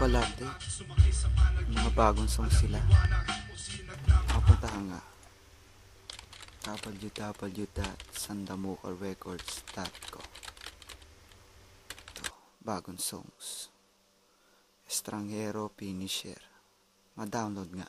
pala-update. Mga bagong song sila. Papuntahan nga www.sandamukarecords.com. Ito, bagong songs. Estranghero Finisher. Ma-download nga.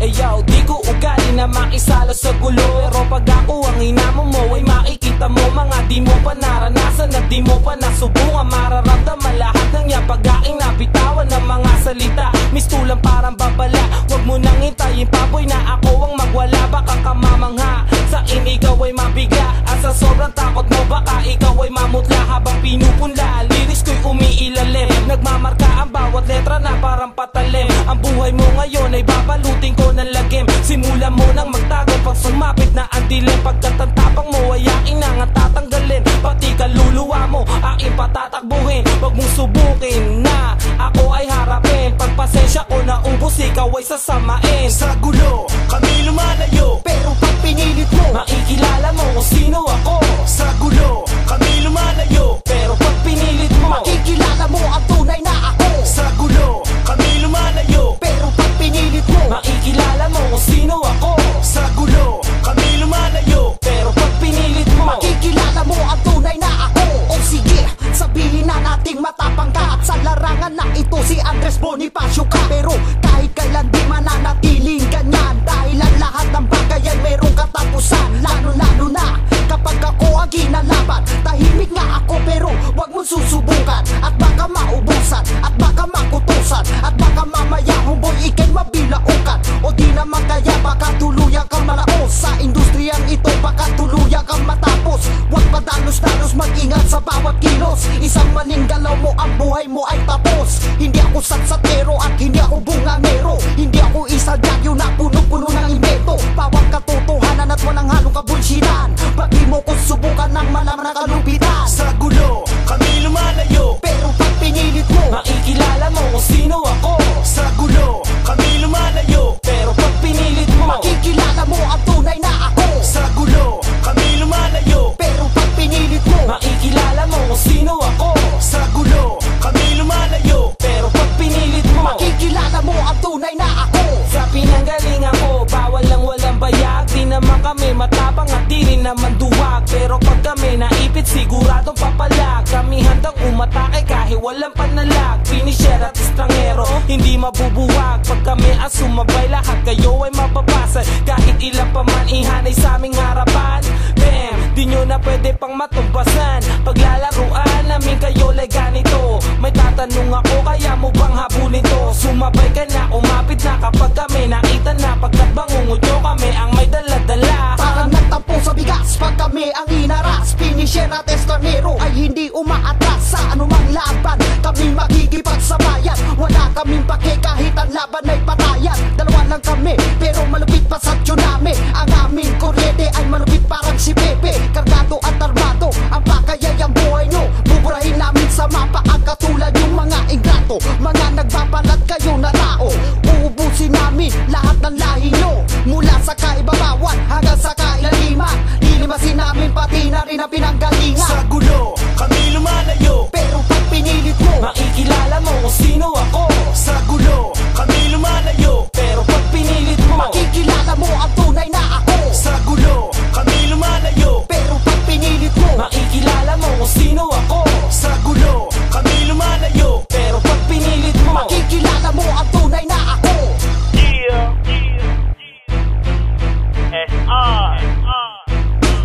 Yo, di ko ugali na makisala sa gulo, pero pag ako ang inamo mo ay makikita mo mga di mo pa naranasan at di mo pa nasubukan. Mararamdaman lahat ng yapagaing nabitawan ng mga salita. Mistulang parang babala, wag mo nang hintayin paboy na ako ang magwala. Baka kamamangha sa inigaw ay mabigla, at sa sobrang takot mo baka ikaw ay mamutla. Habang pinupunla, lyrics ko'y umiilalim, nagmamarka ang bawat letra na parang patalim. Ang buhay mo ngayon ay babalutin ko ng lagim. Simula mo nang magtago pag sumapit na ang dilim. Pagkatantapang mo ay aking nang tatanggalin, pati kaluluwa mo aking patatakbuhin. Wag mong subukin na ako ay harapin. Pagpasensya ko na ubos, ikaw ay sasamain. Sa gulo, kami lumalayo, pero pag pinilit mo, makikilala mo kung sino ako. Sa gulo, kami lumalayo, pero pag pinilit mo, makikilala mo ang tunay na ako. Sa gulo, kami lumalayo, pero pag pinilit mo, makikilala mo kung sino ako. Sa gulo, kami lumalayo, pero pag pinilit mo, makikilala mo ang tunay na ako. O sige, sabihin na nating matapang ka, at sa larangan na ito si Andres Bonifacio ka. Pero kahit kailan di mananatiling ganyan, dahil ang lahat ng bagay ay merong katapusan. Lalo na kapag ako ang ginalaban. Tahimik nga ako pero wag mong susubukan, at baka maubusan, at baka makutusan, at baka mamaya humboy ikay mabilaukan. O di naman kaya baka tuluyan kang malaos sa industriyang ito, baka tuluyan kang matapos. Wag padalos-dalos, mag-ingat sa bawat kilos. Isang maling galaw mo, ang buhay mo ay tapos. Hindi ako satsatero at hindi ako bungangero. Hindi ako isang dyaryo na puno-puno ng invento. Bawang katotohanan at walang halong kabulsinan. Pag-i mo kung subukan ng malaman ng kalupitan. Sa gulo, kami lumalayo, pero pag pinilit mo, makikilala mo kung sino ako. Sa gulo, kami lumalayo, pero pag pinilit mo, makikilala mo ang tunay na ako. Sa gulo, kami lumalayo, pero pag pinilit mo, makikilala mo kung sino ako. Sa gulo, kami lumalayo, pero pag pinilit mo, makikilala mo ang tunay na ako. sa pinanggalingan ko, bawal lang walang bayag. Di naman kami matapang at di rin naman duwag, pero pag kami naipit siguradong papalag. Kami handang umatake kahit walang panalag. Finisher at estranghero, hindi mabubuwag. Pag kami ang sumabay, lahat kayo ay mababasag. Kahit ilang pa man ihanay sa aming harapan, damn, di nyo na pwede pang matumbasan. Paglalaruan namin kayo like ganito. May tatanong ako, kaya mo bang habulin to? Sumabay ka na, umapit na kapag kami nakita na. Pagkat bangungot nyo, kami ang may dala-dala. Parang nagtampo sa bigas pag kami ang inaras. Finisher at estranghero ay hindi umaatras sa anumang laban. Kami makikipagsabayan, wala kaming pake kahit ang laban ay patayan. Dalawa lang kami pero malupit pa sa tsunami. Ang aming kuryente ay malupit parang si Pepe. Kargado at armado, ang pakayay ang buhay nyo. Buburahin namin sa mapa ang katulad yung mga ingrato. Mga nagbabalat kayo na tao, uubusin namin lahat ng lahi nyo. Mula sa kaibabawan hanggang sa kailaliman, lilimasin namin pati na rin ang pinanggalingan. Sa gulo, kami lumalayo, pero pag pinilit mo, makikilala mo kung sino ako. Sa gulo, kami lumalayo, pero pag pinilit mo, makikilala mo ang tunay na ako. Sa gulo, kami lumalayo, pero pag pinilit mo, makikilala mo kung sino ako. Sa gulo, kami lumalayo, pero pag pinilit mo, makikilala mo ang tunay na ako.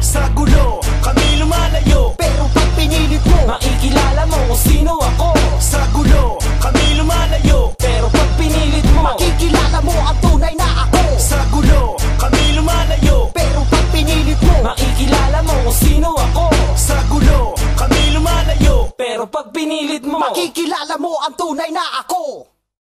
Sa gulo, kami lumalayo, pero pag pinilit mo, makikilala mo kung sino ako. Sa gulo, kami lumalayo, pero pag pinilit mo, makikilala mo ang tunay na ako. Sa gulo, kami lumalayo, pero pag pinilit mo, makikilala mo kung sino ako. Sa gulo, kami lumalayo, pero pag pinilit mo, makikilala mo ang tunay na ako.